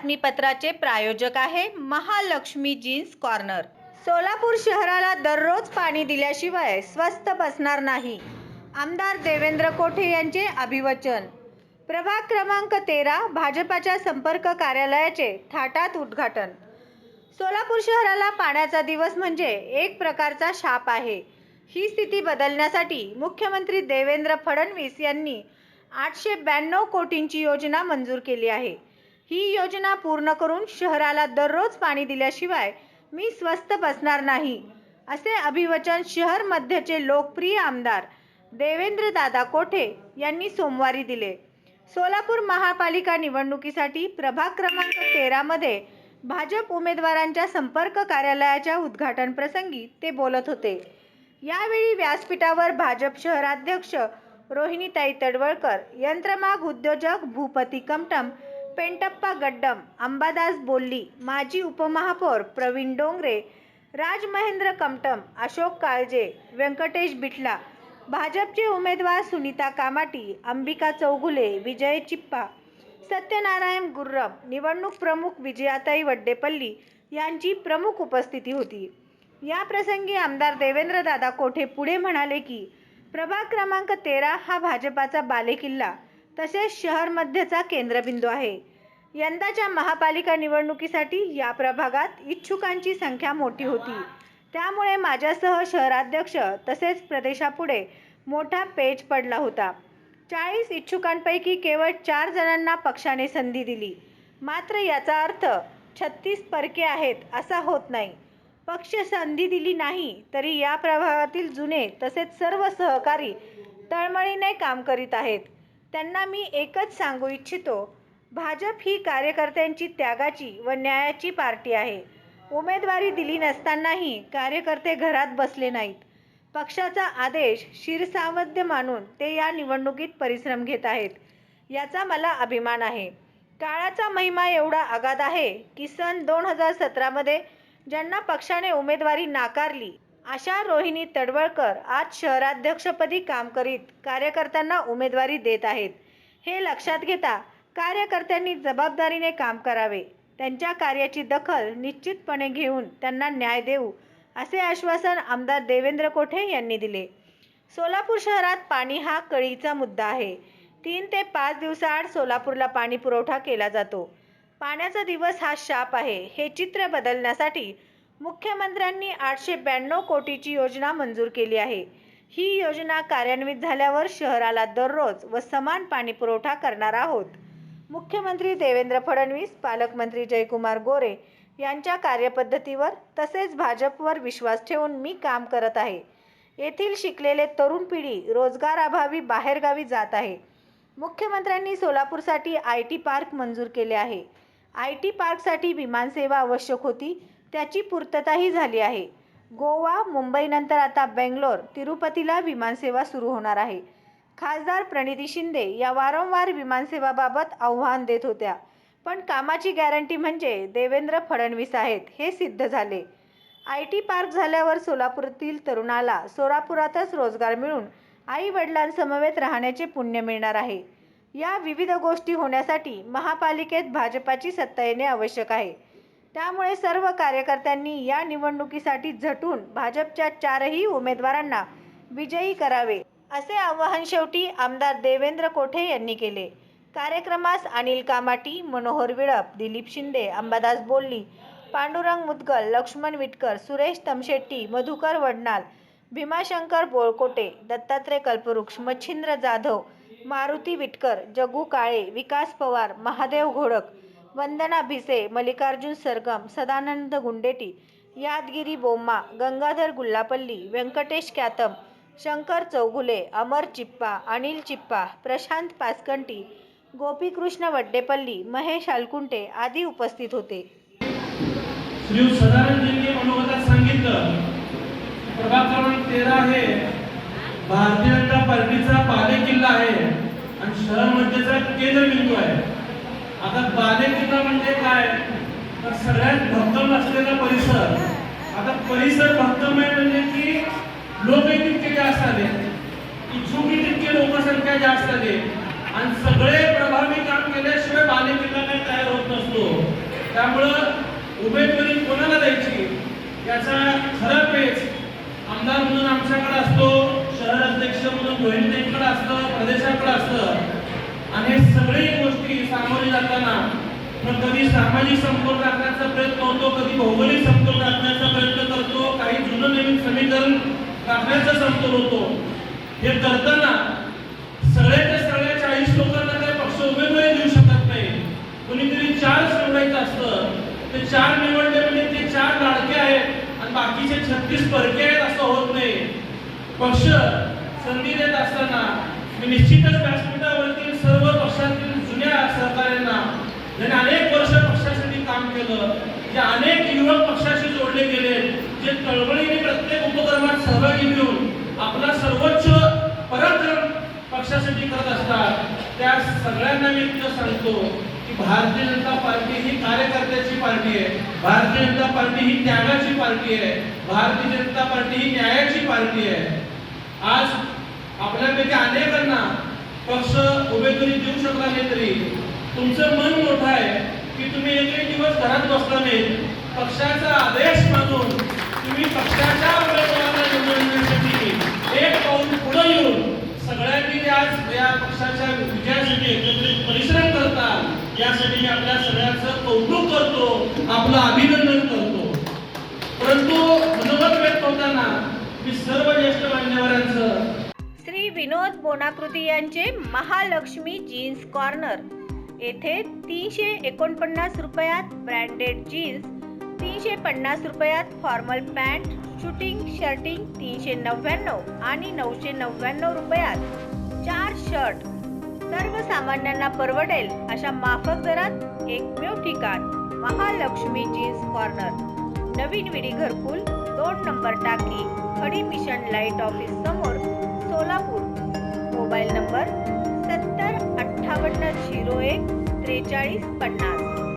बातमीपत्राचे प्रायोजक आहे Mahalakshmi jeans corner. Solapur शहराला दररोज पाणी दिल्याशिवाय स्वस्थ बसणार नाही, आमदार देवेंद्र कोठे यांचे अभिवचन। प्रभाग क्रमांक 13 भाजपाच्या संपर्क कार्यालयाचे थाटात उद्घाटन। सोलापूर शहराला पाण्याचा दिवस म्हणजे एक प्रकारचा शाप आहे। ही स्थिती बदलण्यासाठी मुख्यमंत्री देवेंद्र फडणवीस यांनी 892 कोटींची योजना मंजूर केली आहे। ही योजना पूर्ण करून शहराला दररोज पाणी दिल्याशिवाय मी स्वस्थ बसणार नाही, असे अभिवचन शहर मध्यचे लोकप्रिय आमदार देवेंद्र दादा कोठे यांनी सोमवारी दिले। सोलापूर महापालिका निवडणुकीसाठी प्रभाग क्रमांक 13 मध्ये भाजप उमेदवारांच्या संपर्क कार्यालयाच्या उद्घाटन प्रसंगी ते बोलत होते। यावेळी व्यासपीठावर भाजप शहराध्यक्ष रोहिणीताई तडवळकर, यंत्रमाग उद्योजक भूपती कमटम, पेंटप्पा गड्डम, अंबादास बोल्ली, माजी उपमहापौर प्रवीण डोंगरे, राज महेंद्र कमटम, अशोक काळजे, व्यंकटेश बिटला, भाजपचे उमेदवार सुनीता कामाटी, अंबिका चौगुले, विजय चिप्पा, सत्यनारायण गुर्रम, निवडणूक प्रमुख विजयाताई वड्डेपल्ली यांची प्रमुख उपस्थिती होती। या प्रसंगी आमदार देवेंद्र दादा कोठे पुढे म्हणाले की प्रभाग क्रमांक 13 हा भाजपाचा बालेकिल्ला तसेच शहर मध्यचा केंद्रबिंदू आहे। यंदाच्या महापालिका निवडणुकीसाठी या प्रभागात इच्छुकांची संख्या मोठी होती, त्यामुळे माझ्यासह शहराध्यक्ष तसेच प्रदेशापुढे मोठा पेच पडला होता। 40 इच्छुकांपैकी केवळ 4 जणांना पक्षाने संधी दिली, मात्र याचा अर्थ 36 परके आहेत असा होत नाही। पक्ष संधी दिली नाही तरी या प्रभागातील जुने तसेच सर्व सहकारी तळमळीने काम करीत आहेत। त्यांना मी एकच सांगू इच्छितो, भाजप ही कार्यकर्त्यांची त्यागाची व न्यायाची पार्टी आहे। उमेदवारी दिली नसतानाही कार्यकर्ते घरात बसले नाहीत। पक्षाचा आदेश शिरसावद्य मानून ते या निवडणुकीत परिश्रम घेत आहेत, याचा मला अभिमान आहे। काळाचा महिमा एवढा अगाध आहे की सन 2017 मध्ये ज्यांना पक्षाने उमेदवारी नाकारली अशा रोहिणी तडवळकर आज शहराध्यक्षपदी काम करीत कार्यकर्त्यांना उमेदवारी देत आहेत। हे लक्षात घेता कार्यकर्त्यांनी जबाबदारीने काम करावे, त्यांच्या कार्याची दखल निश्चितपणे घेऊन त्यांना न्याय देऊ, असे आश्वासन आमदार देवेंद्र कोठे यांनी दिले। सोलापूर शहरात पाणी हा कळीचा मुद्दा आहे। 3 ते 5 दिवसाआड सोलापूरला पाणी पुरवठा केला जातो। पाण्याचा दिवस हा शाप आहे। हे चित्र बदलण्यासाठी मुख्यमंत्र्यांनी 892 कोटीची योजना मंजूर केली आहे। ही योजना कार्यान्वित झाल्यावर शहराला दररोज व समान पाणी पुरवठा करणार आहोत। मुख्यमंत्री देवेंद्र फडणवीस, पालकमंत्री जयकुमार गोरे यांच्या कार्यपद्धतीवर तसेच भाजपवर विश्वास ठेवून मी काम करत आहे। येथील शिकलेले तरुण पिढी रोजगाराअभावी बाहेरगावी जात आहे। मुख्यमंत्र्यांनी सोलापूरसाठी IT पार्क मंजूर केले आहे। IT पार्कसाठी विमानसेवा आवश्यक होती, त्याची पूर्तताही झाली आहे। गोवा, मुंबईनंतर आता बेंगलोर, तिरुपतीला विमानसेवा सुरू होणार आहे। खासदार प्रणिती शिंदे या वारंवार विमानसेवाबाबत आव्हान देत होत्या, पण कामाची गॅरंटी म्हणजे देवेंद्र फडणवीस आहेत, हे सिद्ध झाले। IT पार्क झाल्यावर सोलापुरातील तरुणाला सोलापुरातच रोजगार मिळून आई वडिलांसमवेत राहण्याचे पुण्य मिळणार आहे। या विविध गोष्टी होण्यासाठी महापालिकेत भाजपाची सत्ता येणे आवश्यक आहे। त्यामुळे सर्व कार्यकर्त्यांनी या निवडणुकीसाठी झटून भाजपच्या 4ही उमेदवारांना विजयी करावे, असे आवाहन शेवटी आमदार देवेंद्र कोठे यांनी केले। कार्यक्रमास अनिल कामाटी, मनोहर विळप, दिलीप शिंदे, अंबादास बोल्ली, पांडुरंग मुदगल, लक्ष्मण विटकर, सुरेश तमशेट्टी, मधुकर वडनाल, भीमाशंकर बोळकोटे, दत्तात्रय कल्पवृक्ष, मच्छिंद्र जाधव, मारुती विटकर, जगू काळे, विकास पवार, महादेव घोडक, वंदना भिसे, मल्लिकार्जुन सरगम, सदानंद गुंडेटी, यादगिरी बोम्मा, गंगाधर गुल्लापल्ली, व्यंकटेश कॅतम, शंकर चौगुले, अमर चिप्पा, अनिल चिप्पा, प्रशांत पाचकंटी, गोपीकृष्ण वड्डेपल्ली, महेश अलकुंटे आदी उपस्थित होते। श्री सदानंदजींनी मनोगतात सांगितलं, प्रभाग क्रमांक 13 हे भारतीय जनता पार्टीचा बालेकिल्ला आहे आणि शहर मध्येचा केंद्रबिंदू आहे। आता बालेकिल्ला म्हणजे काय, तर सगळ्यात भक्कम असलेला परिसर। आता परिसर भक्कम आहे म्हणजे की लोकही तितके जास्त आले, इच्छुकी तितकी लोकसंख्या जास्त आली आणि सगळे प्रभावी काम केल्याशिवाय बालेकिल्ला काही तयार होत नसतो। त्यामुळं उमेदवारी कोणाला द्यायची याचा खरा पेच आमदार म्हणून आमच्याकडे असतो, शहर अध्यक्ष म्हणून रोहिणीताईंकडे असतं, प्रदेशाकडे असतं. आणि हे सगळे गोष्टी सामोरे जाताना मग कधी सामाजिक समतोल राखण्याचा प्रयत्न होतो, कधी भौगोलिक समतोल राखण्याचा प्रयत्न करतो, काही जुनं नवीन समीकरण राखण्याचा समतोल होतो. हे करताना सगळ्याच्या सगळ्या 40 लोकांना काही पक्ष उमेदवारी देऊ शकत नाही. कोणीतरी 4 निवडायचं असतं. ते 4 निवडले म्हणजे ते 4 लाडके आहेत आणि बाकीचे 36 परके आहेत असं होत नाही. पक्ष संधी देत असताना मी निश्चितच व्यासपीठावरती सर्व पक्षातील जुन्या सहकाऱ्यांना ज्यांनी अनेक वर्ष पक्षासाठी काम केलं, जे अनेक युवक पक्षाशी जोडले गेले, जे तळमळीने प्रत्येक उपक्रमात सहभागी घेऊन आपला सर्वोच्च पराक्रम पक्षासाठी करत असतात, त्या सगळ्यांना मी इतकं सांगतो की भारतीय जनता पार्टी ही कार्यकर्त्याची पार्टी आहे, भारतीय जनता पार्टी ही त्यागाची पार्टी आहे, भारतीय जनता पार्टी ही न्यायाची पार्टी आहे. आज आपल्यापैकी अनेकांना पक्ष उमेदवारी देऊ शकला नाही तरी तुमचं मन मोठं आहे की तुम्ही एक दिवस घरात बसला नाही, पक्षाचा आदेश मानून तुम्ही पक्षाच्या उमेदवाराला निवडण्यासाठी एक पाऊल पुढे येऊन सगळ्यांनी आज या पक्षाच्या विजयासाठी एकत्रित परिश्रम करतात. यासाठी मी आपल्या सगळ्यांचं कौतुक करतो, आपलं अभिनंदन करतो. परंतु मनोगत व्यक्त होताना मी सर्व ज्येष्ठ मान्यवरांचं श्री विनोद बोनाकृती यांचे महालक्ष्मी जीन्स कॉर्नर येथे 349 रुपयात ब्रँडेड जीन्स, 350 रुपयात फॉर्मल पॅन्ट, शूटिंग शर्टिंग 399 आणि 999 रुपयात 4 शर्ट. सर्वसामान्यांना परवडेल अशा माफक दरात एकमेव ठिकाण महालक्ष्मी जीन्स कॉर्नर, नवीन विडी घरकुल, 2 नंबर टाकी, खडी मिशन लाईट ऑफिस समोर, सोलापूर. Mobile number 70 58 01 43 50.